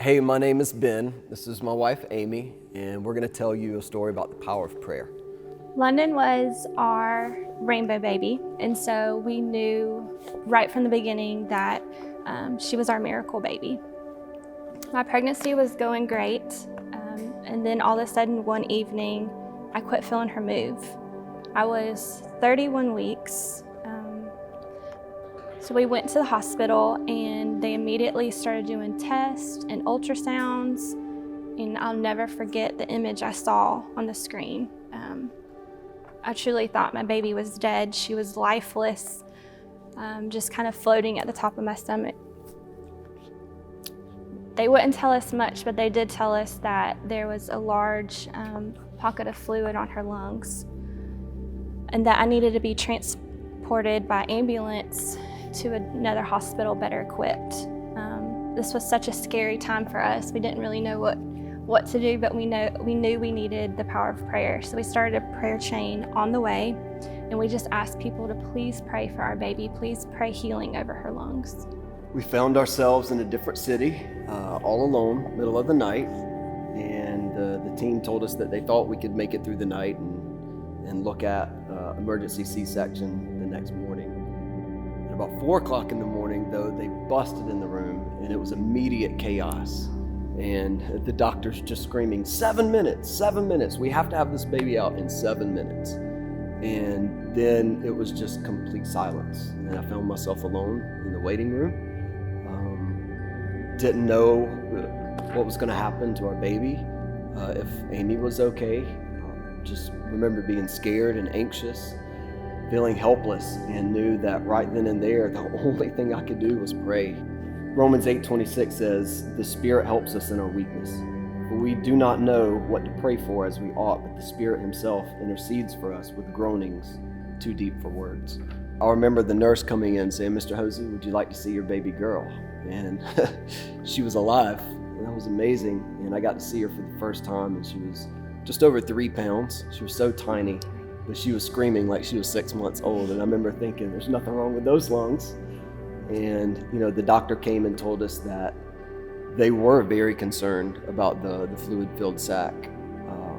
Hey, my name is Ben. This is my wife, Amy, and we're going to tell you a story about the power of prayer. London was our rainbow baby, and so we knew right from the beginning that she was our miracle baby. My pregnancy was going great, and then all of a sudden one evening, I quit feeling her move. I was 31 weeks, so we went to the hospital and they immediately started doing tests and ultrasounds, and I'll never forget the image I saw on the screen. I truly thought my baby was dead. She was lifeless, just kind of floating at the top of my stomach. They wouldn't tell us much, but they did tell us that there was a large pocket of fluid on her lungs and that I needed to be transported by ambulance to another hospital better equipped. This was such a scary time for us. We didn't really know what to do, but we knew we needed the power of prayer. So we started a prayer chain on the way, and we just asked people to please pray for our baby. Please pray healing over her lungs. We found ourselves in a different city, all alone, middle of the night, and the team told us that they thought we could make it through the night and look at emergency C-section the next morning. At about 4 o'clock in the morning, though, they busted in the room, and it was immediate chaos. And the doctor's just screaming, 7 minutes, 7 minutes. We have to have this baby out in 7 minutes. And then it was just complete silence. And I found myself alone in the waiting room. Didn't know what was going to happen to our baby, if Amy was okay. Just remember being scared and anxious, feeling helpless, and knew that right then and there, the only thing I could do was pray. Romans 8:26 says, the Spirit helps us in our weakness. For we do not know what to pray for as we ought, but the Spirit Himself intercedes for us with groanings too deep for words. I remember the nurse coming in saying, Mr. Hosey, would you like to see your baby girl? And she was alive, and that was amazing. And I got to see her for the first time, and she was just over 3 pounds. She was so tiny, but she was screaming like she was 6 months old. And I remember thinking, there's nothing wrong with those lungs. And, the doctor came and told us that they were very concerned about the fluid-filled sac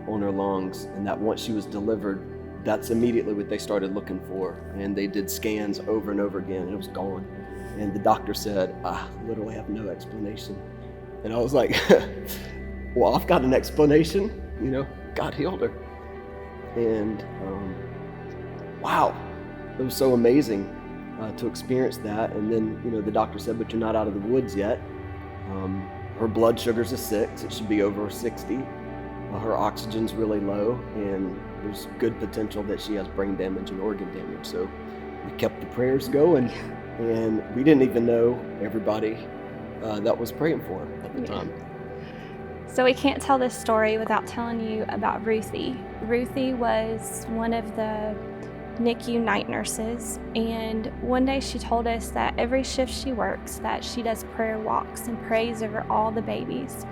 on her lungs, and that once she was delivered, that's immediately what they started looking for. And they did scans over and over again, and it was gone. And the doctor said, I literally have no explanation. And I was like, well, I've got an explanation. God healed her. And wow, it was so amazing to experience that. And then, the doctor said, but you're not out of the woods yet. Her blood sugar's a 6. It should be over 60. Her oxygen's really low, and there's good potential that she has brain damage and organ damage. So we kept the prayers going, and we didn't even know everybody that was praying for her at the time. So we can't tell this story without telling you about Ruthie. Ruthie was one of the NICU night nurses, and one day she told us that every shift she works that she does prayer walks and prays over all the babies.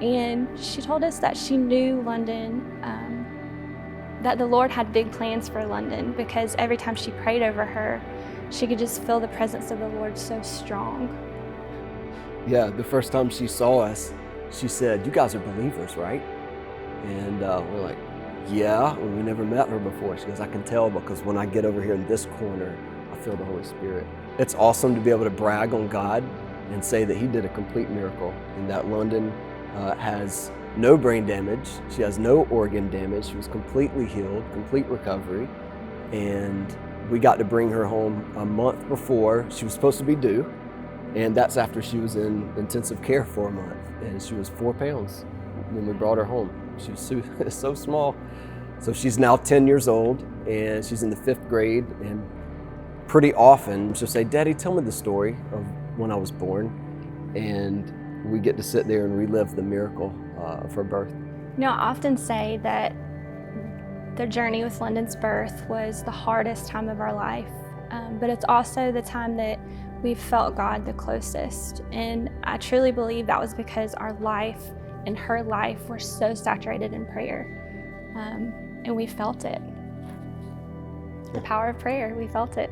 And she told us that she knew London, that the Lord had big plans for London, because every time she prayed over her, she could just feel the presence of the Lord so strong. Yeah, the first time she saw us, she said, you guys are believers, right? And we're like, yeah, well, we never met her before. She goes, I can tell because when I get over here in this corner, I feel the Holy Spirit. It's awesome to be able to brag on God and say that He did a complete miracle, and that London has no brain damage. She has no organ damage. She was completely healed, complete recovery. And we got to bring her home a month before she was supposed to be due. And that's after she was in intensive care for a month. And she was 4 pounds when we brought her home. She was so small. So she's now 10 years old, and she's in the 5th grade. And pretty often she'll say, Daddy, tell me the story of when I was born. And we get to sit there and relive the miracle of her birth. I often say that the journey with London's birth was the hardest time of our life, but it's also the time that we've felt God the closest. And I truly believe that was because our life and her life were so saturated in prayer, and we felt it. The power of prayer, we felt it.